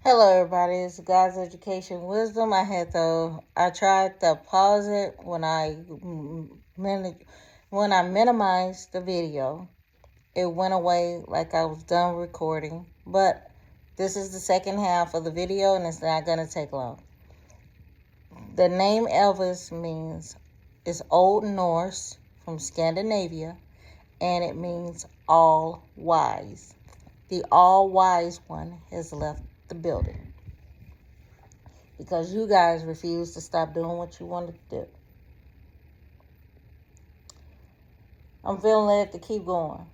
Hello, everybody. It's God's Education Wisdom. I tried to pause it when I minimized the video. It went away like I was done recording. But this is the second half of the video, and it's not going to take long. The name Elvis is Old Norse from Scandinavia, and it means all wise. The all wise one has left the building because you guys refuse to stop doing what you wanted to do. I'm feeling led to keep going.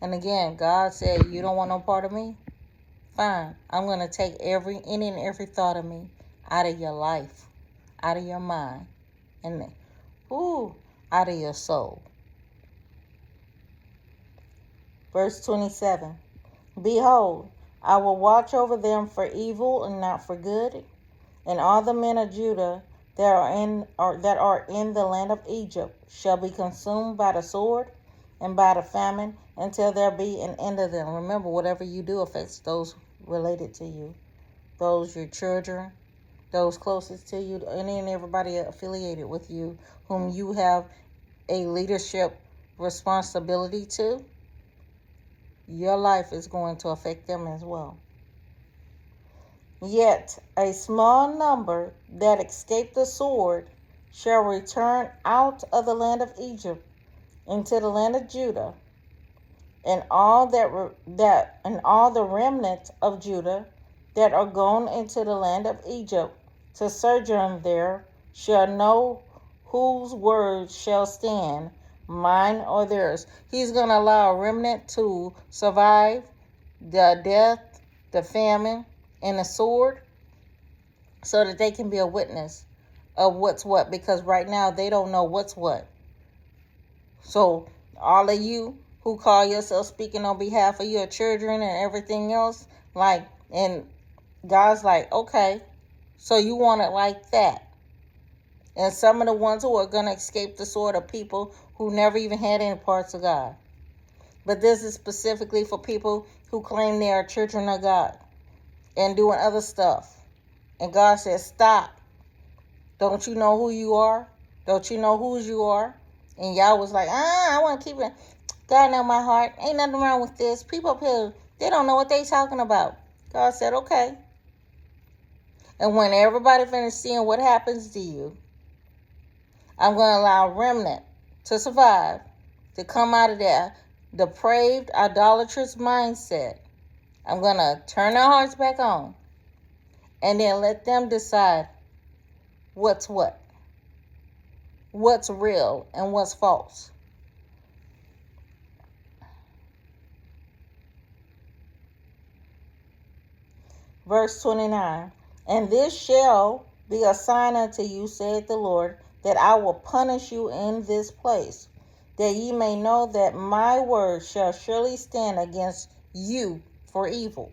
And again, God said, you don't want no part of me? Fine. I'm going to take any and every thought of me out of your life, out of your mind, and out of your soul. Verse 27. Behold, I will watch over them for evil and not for good, and all the men of Judah that are in the land of Egypt shall be consumed by the sword and by the famine until there be an end of them. Remember, whatever you do affects those related to you, those your children, those closest to you, any and everybody affiliated with you, whom you have a leadership responsibility to. Your life is going to affect them as well. Yet a small number that escape the sword shall return out of the land of Egypt into the land of Judah, and all the remnant of Judah that are gone into the land of Egypt to sojourn there shall know whose words shall stand, mine or theirs. He's going to allow a remnant to survive the death, the famine, and the sword, so that they can be a witness of what's what, because right now they don't know what's what. So all of you who call yourself speaking on behalf of your children and everything else, and God's like, okay, so you want it like that. And some of the ones who are going to escape the sword are people who never even had any parts of God. But this is specifically for people who claim they are children of God and doing other stuff. And God says, stop. Don't you know who you are? Don't you know whose you are? And y'all was like, I want to keep it. God know my heart. Ain't nothing wrong with this. People up here, they don't know what they talking about. God said, okay. And when everybody finished seeing what happens to you, I'm going to allow a remnant to survive, to come out of that depraved, idolatrous mindset. I'm going to turn their hearts back on, and then let them decide what's what, what's real and what's false. Verse 29. And this shall be a sign unto you, saith the Lord, that I will punish you in this place, that ye may know that my word shall surely stand against you for evil.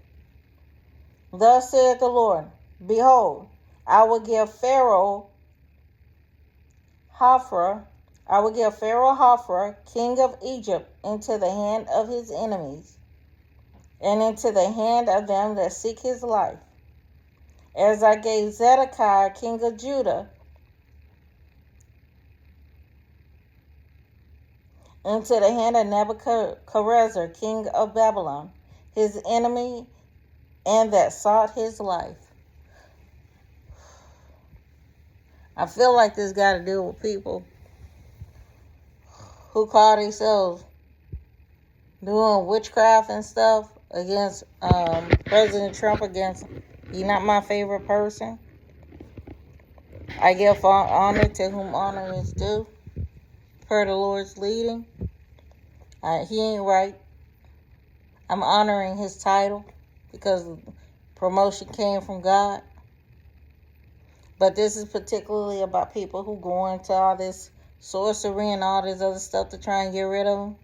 Thus saith the Lord, behold, I will give Pharaoh Hophra, king of Egypt, into the hand of his enemies, and into the hand of them that seek his life, as I gave Zedekiah, king of Judah, into the hand of Nebuchadnezzar, king of Babylon, his enemy, and that sought his life. I feel like this got to do with people who call themselves doing witchcraft and stuff against President Trump, against, you're not my favorite person. I give honor to whom honor is due, per the Lord's leading. He ain't right. I'm honoring his title because promotion came from God. But this is particularly about people who go into all this sorcery and all this other stuff to try and get rid of him.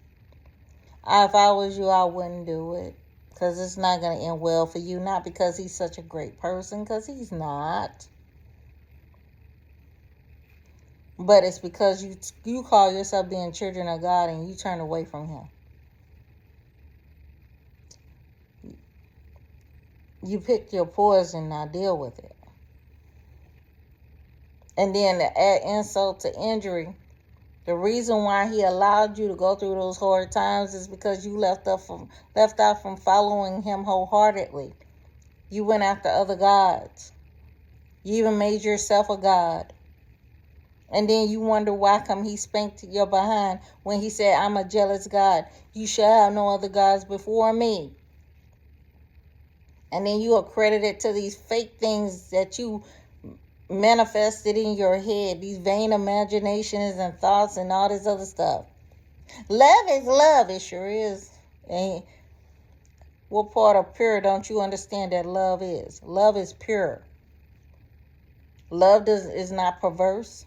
If I was you, I wouldn't do it, because it's not going to end well for you. Not because he's such a great person, because he's not. But it's because you call yourself being children of God and you turn away from him. You picked your poison, now deal with it. And then to add insult to injury, the reason why he allowed you to go through those hard times is because you left out from following him wholeheartedly. You went after other gods. You even made yourself a god. And then you wonder why come he spanked your behind when he said, I'm a jealous God. You shall have no other gods before me. And then you accredit it to these fake things that you manifested in your head, these vain imaginations and thoughts and all this other stuff. Love is love. It sure is. And what part of pure don't you understand that love is? Love is pure. Love is not perverse.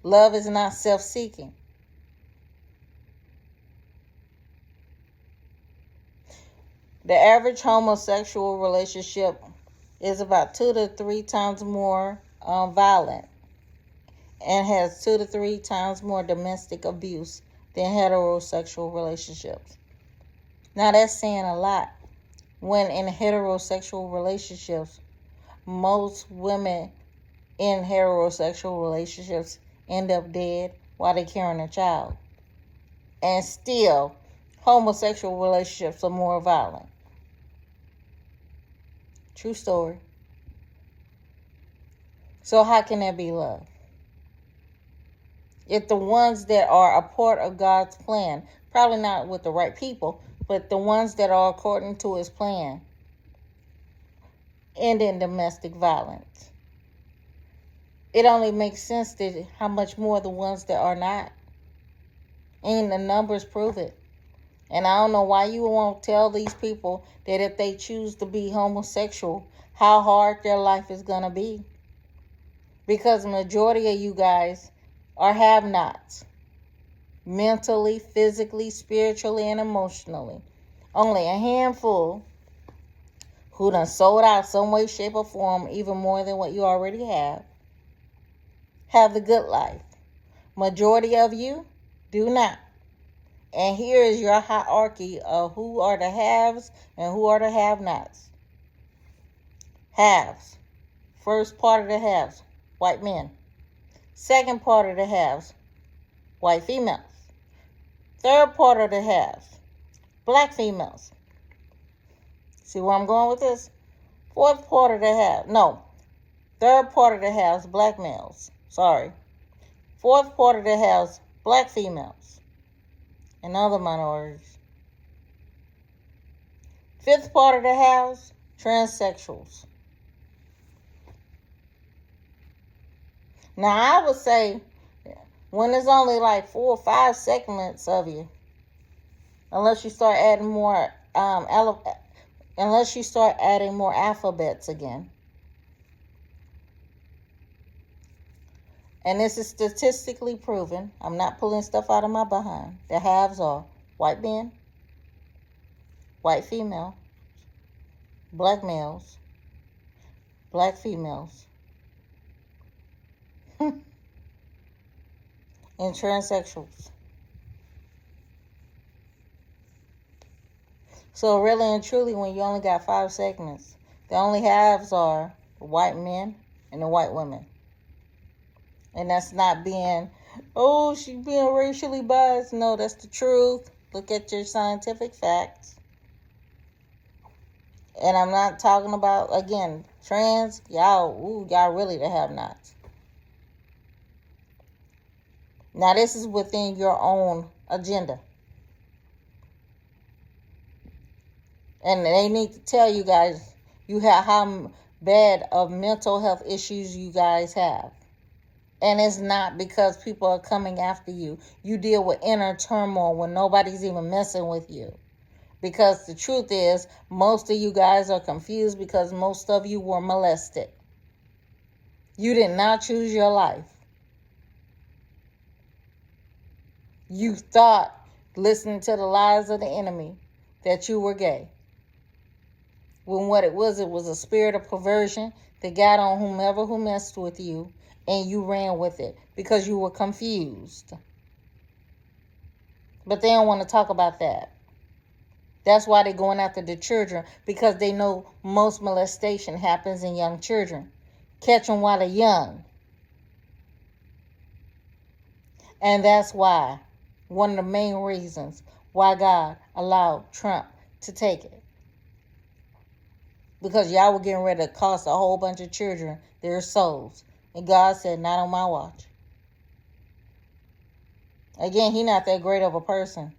Love is not self-seeking. The average homosexual relationship is about 2 to 3 times more violent and has 2 to 3 times more domestic abuse than heterosexual relationships. Now that's saying a lot. When in heterosexual relationships, most women in heterosexual relationships end up dead while they're carrying a child. And still, homosexual relationships are more violent. True story. So how can that be love? If the ones that are a part of God's plan, probably not with the right people, but the ones that are according to his plan, end in domestic violence, it only makes sense that how much more the ones that are not. And the numbers prove it. And I don't know why you won't tell these people that if they choose to be homosexual, how hard their life is going to be. Because the majority of you guys are have-nots. Mentally, physically, spiritually, and emotionally. Only a handful who done sold out some way, shape, or form, even more than what you already have the good life. Majority of you do not. And here is your hierarchy of who are the haves and who are the have-nots. Haves. First part of the haves, white men. Second part of the haves, white females. Third part of the haves, black females. See where I'm going with this? Fourth part of the halves, no. Third part of the halves, black males. Sorry. Fourth part of the halves, black females and other minorities. Fifth part of the house, transsexuals. Now, I would say when there's only like 4 or 5 segments of you, unless you start adding more, unless you start adding more alphabets again. And this is statistically proven. I'm not pulling stuff out of my behind. The halves are white men, white female, black males, black females, and transsexuals. So really and truly, when you only got 5 segments, the only halves are the white men and the white women. And that's not being, oh, she's being racially biased. No, that's the truth. Look at your scientific facts. And I'm not talking about, again, trans. Y'all really the have-nots. Now, this is within your own agenda. And they need to tell you guys how bad of mental health issues you guys have. And it's not because people are coming after you. You deal with inner turmoil when nobody's even messing with you. Because the truth is, most of you guys are confused because most of you were molested. You did not choose your life. You thought, listening to the lies of the enemy, that you were gay. When what it was a spirit of perversion that got on whomever who messed with you. And you ran with it because you were confused. But they don't want to talk about that. That's why they're going after the children, because they know most molestation happens in young children. Catch them while they're young. And that's why, one of the main reasons why God allowed Trump to take it. Because y'all were getting ready to cost a whole bunch of children their souls. And God said, not on my watch. Again, He's not that great of a person.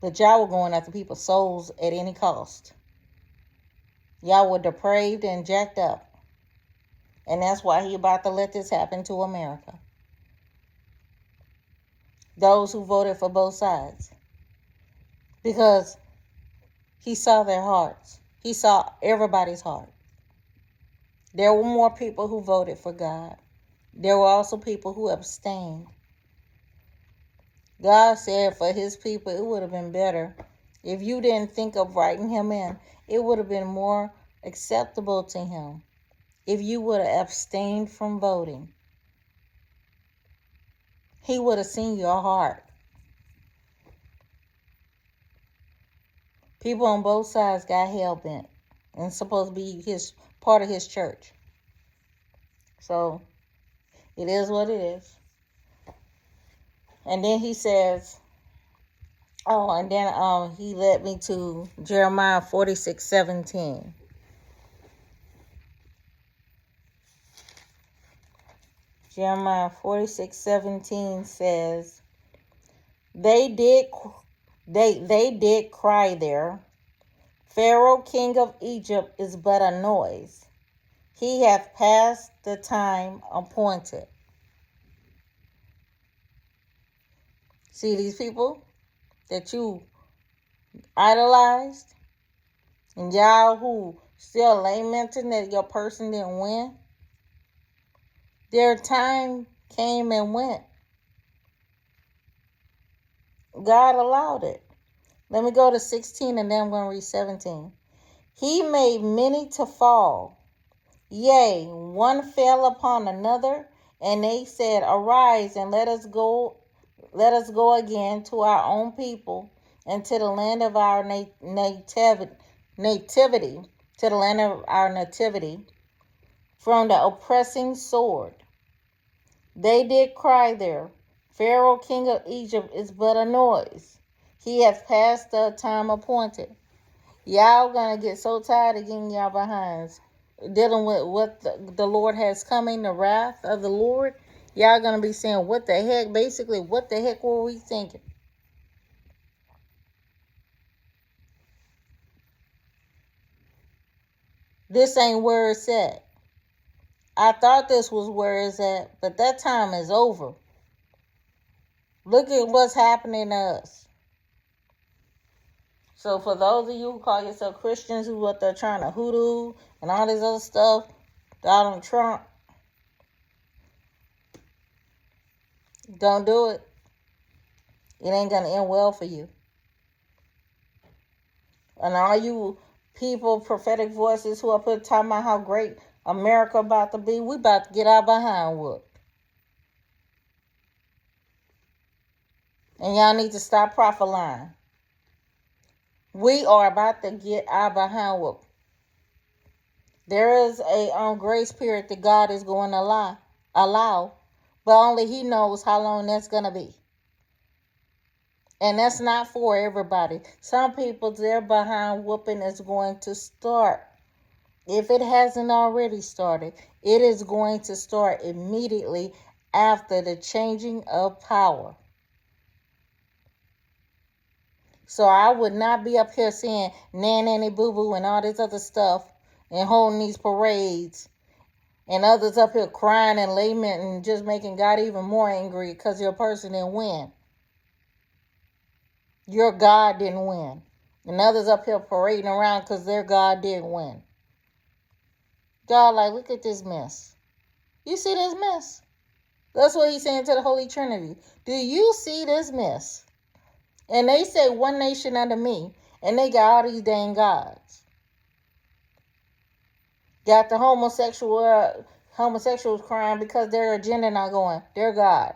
But y'all were going after people's souls at any cost. Y'all were depraved and jacked up. And that's why He about to let this happen to America. Those who voted for both sides. Because He saw their hearts. He saw everybody's heart. There were more people who voted for God. There were also people who abstained. God said for His people, it would have been better if you didn't think of writing Him in. It would have been more acceptable to Him if you would have abstained from voting. He would have seen your heart. People on both sides got hell-bent and supposed to be part of His church. So, it is what it is. And then He says, He led me to Jeremiah 46:17. Jeremiah 46:17 says, They did cry there. Pharaoh, king of Egypt, is but a noise. He hath passed the time appointed. See these people that you idolized, and y'all who still lamenting that your person didn't win? Their time came and went. God allowed it. Let me go to 16 and then I'm going to read 17. He made many to fall. Yea, one fell upon another, and they said, Arise and let us go again to our own people and to the land of our nativity, to the land of our nativity, from the oppressing sword. They did cry there. Pharaoh, king of Egypt, is but a noise. He hath passed the time appointed. Y'all gonna get so tired of getting y'all behinds dealing with what the Lord has coming, the wrath of the Lord. Y'all gonna be saying, what the heck? Basically, what the heck were we thinking? This ain't where it's at. I thought this was where it's at, but that time is over. Look at what's happening to us. So for those of you who call yourself Christians, who what they're trying to hoodoo and all this other stuff, Donald Trump, don't do it. It ain't going to end well for you. And all you people, prophetic voices who are talking about how great America about to be, we about to get our behind whooped. And y'all need to stop prophesying. We are about to get our behind whooped. There is a grace period that God is going to allow, but only He knows how long that's going to be. And that's not for everybody. Some people, their behind whooping is going to start. If it hasn't already started, it is going to start immediately after the changing of power. So I would not be up here saying nanny boo boo and all this other stuff and holding these parades and others up here crying and lamenting and just making God even more angry because your person didn't win. Your God didn't win. And others up here parading around because their God didn't win. God, like, look at this mess. You see this mess? That's what He's saying to the Holy Trinity. Do you see this mess? And they say one nation under me, and they got all these dang gods. Got the homosexuals crying because their agenda not going. Their God.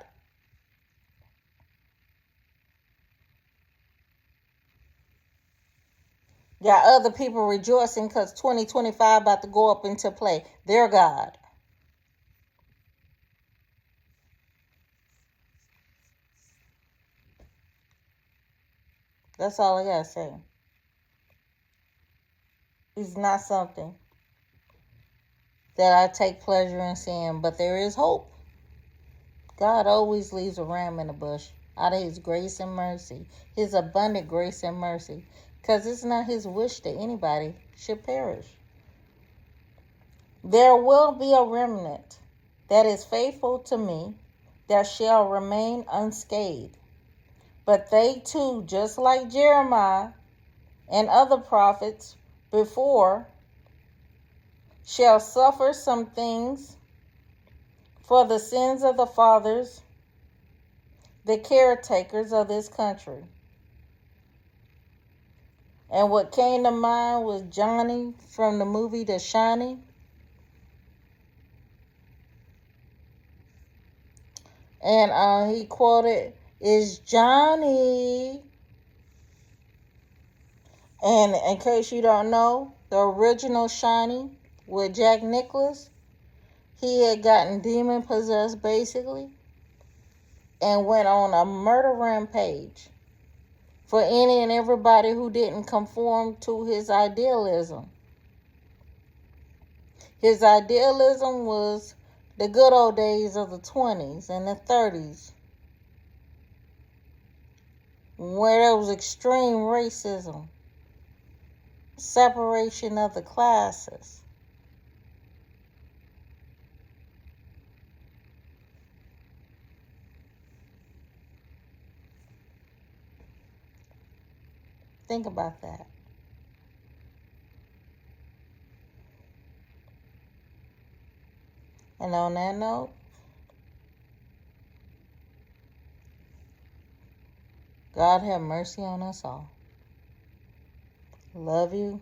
Got other people rejoicing because 2025 about to go up into play. Their God. That's all I gotta say. He's not something that I take pleasure in seeing, but there is hope. God always leaves a ram in the bush out of his grace and mercy, his abundant grace and mercy, because it's not his wish that anybody should perish. There will be a remnant that is faithful to me that shall remain unscathed. But they too, just like Jeremiah and other prophets before, shall suffer some things for the sins of the fathers, the caretakers of this country. And what came to mind was Johnny from the movie The Shining. And he quoted, "It's Johnny." And in case you don't know, the original Shining with Jack Nicklaus, he had gotten demon possessed basically and went on a murder rampage for any and everybody who didn't conform to his idealism. His idealism was the good old days of the 20s and the 30s, where there was extreme racism, separation of the classes. Think about that. And on that note, God have mercy on us all. Love you,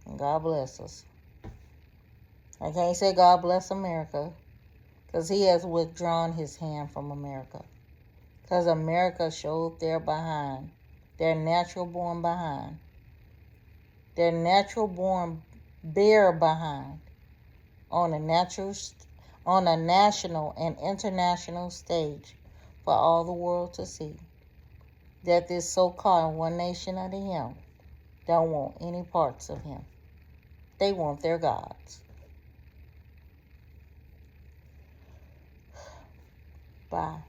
and God bless us. I can't say God bless America, because he has withdrawn his hand from America. Because America showed their behind, their natural born behind, their natural born bare behind on a national and international stage for all the world to see. That this so-called one nation under him don't want any parts of him. They want their gods. Bye.